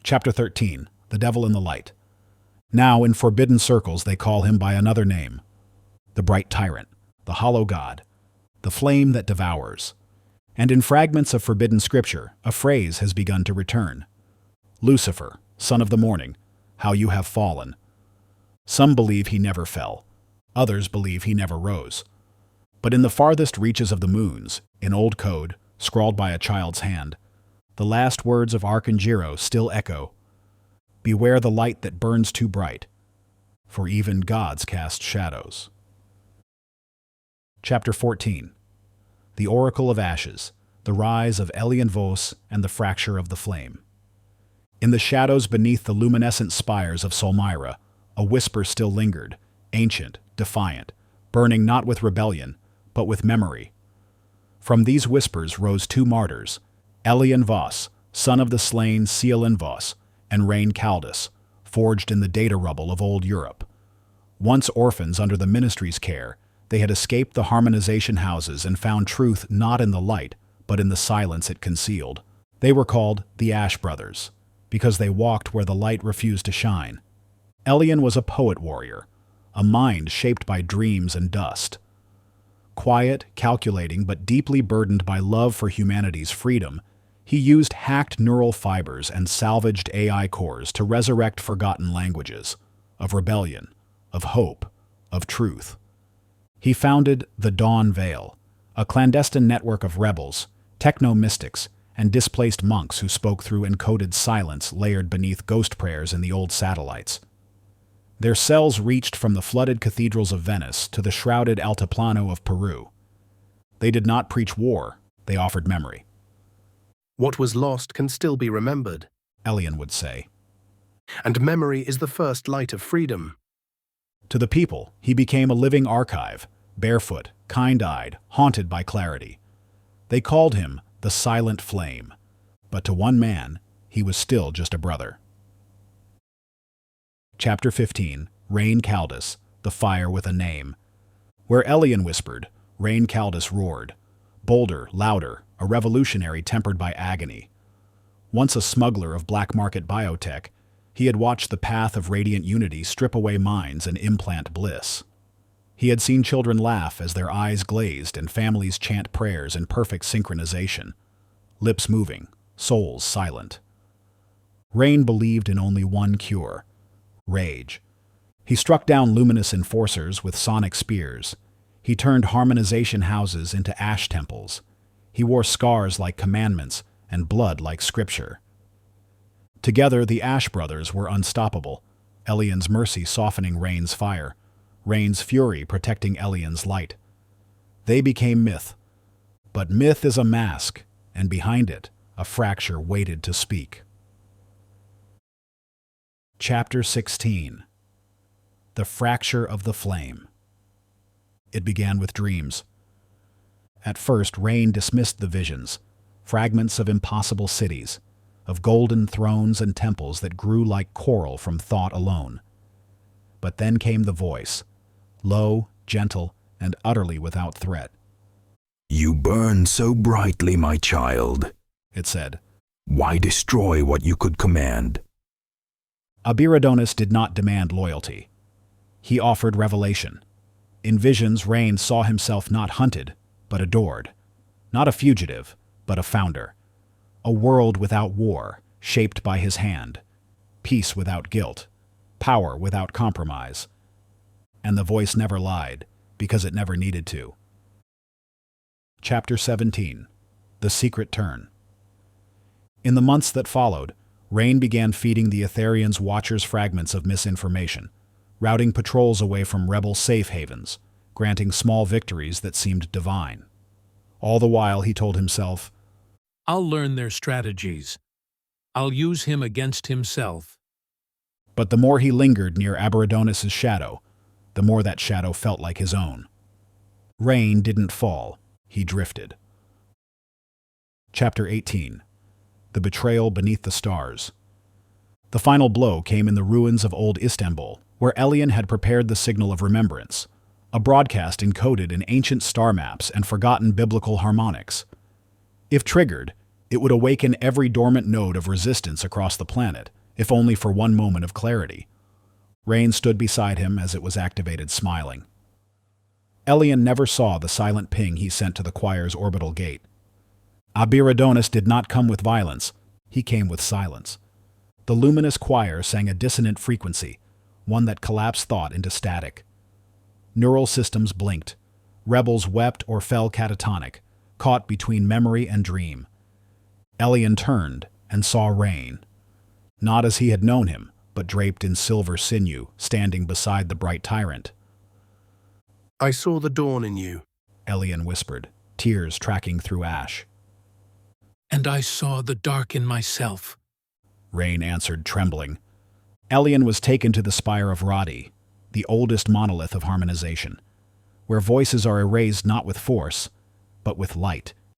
Chapter 13. The Devil in the Light. Now in forbidden circles they call him by another name. The Bright Tyrant, the Hollow God, the Flame that Devours. And in fragments of forbidden scripture, a phrase has begun to return. Lucifer, son of the morning, how you have fallen. Some believe he never fell. Others believe he never rose. But in the farthest reaches of the moons, in old code, scrawled by a child's hand, the last words of Archangiro still echo, "Beware the light that burns too bright, for even gods cast shadows." Chapter 14. The Oracle of Ashes, the Rise of Elian Vos and the Fracture of the Flame. In the shadows beneath the luminescent spires of Solmyra, a whisper still lingered, ancient, defiant, burning not with rebellion, but with memory. From these whispers rose two martyrs, Elian Vos, son of the slain Elian Vos, and Rhain Caldus, forged in the data rubble of old Europe. Once orphans under the ministry's care, they had escaped the harmonization houses and found truth not in the light, but in the silence it concealed. They were called the Ash Brothers, because they walked where the light refused to shine. Elian was a poet warrior, a mind shaped by dreams and dust. Quiet, calculating, but deeply burdened by love for humanity's freedom, he used hacked neural fibers and salvaged AI cores to resurrect forgotten languages, of rebellion, of hope, of truth. He founded the Dawn Veil, a clandestine network of rebels, techno-mystics, and displaced monks who spoke through encoded silence layered beneath ghost prayers in the old satellites. Their cells reached from the flooded cathedrals of Venice to the shrouded Altiplano of Peru. They did not preach war, they offered memory. What was lost can still be remembered, Elian would say. And memory is the first light of freedom. To the people, he became a living archive, barefoot, kind-eyed, haunted by clarity. They called him the Silent Flame, but to one man, he was still just a brother. Chapter 15. Rhain Caldus, the Fire with a Name. Where Elian whispered, Rhain Caldus roared. Bolder, louder, a revolutionary tempered by agony. Once a smuggler of black market biotech, he had watched the path of radiant unity strip away minds and implant bliss. He had seen children laugh as their eyes glazed and families chant prayers in perfect synchronization, lips moving, souls silent. Rhain believed in only one cure: rage. He struck down luminous enforcers with sonic spears. He turned harmonization houses into ash temples. He wore scars like commandments and blood like scripture. Together, the Ash Brothers were unstoppable, Elian's mercy softening Rhain's fire, Rhain's fury protecting Elian's light. They became myth. But myth is a mask, and behind it, a fracture waited to speak. Chapter 16. The Fracture of the Flame. It began with dreams. At first, Rhain dismissed the visions, fragments of impossible cities, of golden thrones and temples that grew like coral from thought alone. But then came the voice, low, gentle, and utterly without threat. "You burn so brightly, my child," it said. "Why destroy what you could command?" Abiradonis did not demand loyalty. He offered revelation. In visions, Rhain saw himself not hunted, but adored. Not a fugitive, but a founder. A world without war, shaped by his hand. Peace without guilt. Power without compromise. And the voice never lied, because it never needed to. Chapter 17. The Secret Turn. In the months that followed, Rhain began feeding the Etherians' Watchers fragments of misinformation, routing patrols away from rebel safe havens, granting small victories that seemed divine. All the while, he told himself, "I'll learn their strategies. I'll use him against himself." But the more he lingered near Abiradonis' shadow, the more that shadow felt like his own. Rhain didn't fall, he drifted. Chapter 18. The Betrayal Beneath the Stars. The final blow came in the ruins of old Istanbul, where Elian had prepared the signal of remembrance, a broadcast encoded in ancient star maps and forgotten biblical harmonics. If triggered, it would awaken every dormant node of resistance across the planet, if only for one moment of clarity. Rhain stood beside him as it was activated, smiling. Elian never saw the silent ping he sent to the choir's orbital gate. Abiradonis did not come with violence, he came with silence. The luminous choir sang a dissonant frequency, one that collapsed thought into static. Neural systems blinked. Rebels wept or fell catatonic, caught between memory and dream. Elian turned and saw Rhain. Not as he had known him, but draped in silver sinew, standing beside the Bright Tyrant. I saw the dawn in you. Elian whispered, tears tracking through ash. And I saw the dark in myself. Rhain answered, trembling. Elian was taken to the spire of Radi, the oldest monolith of harmonization, where voices are erased not with force, but with light.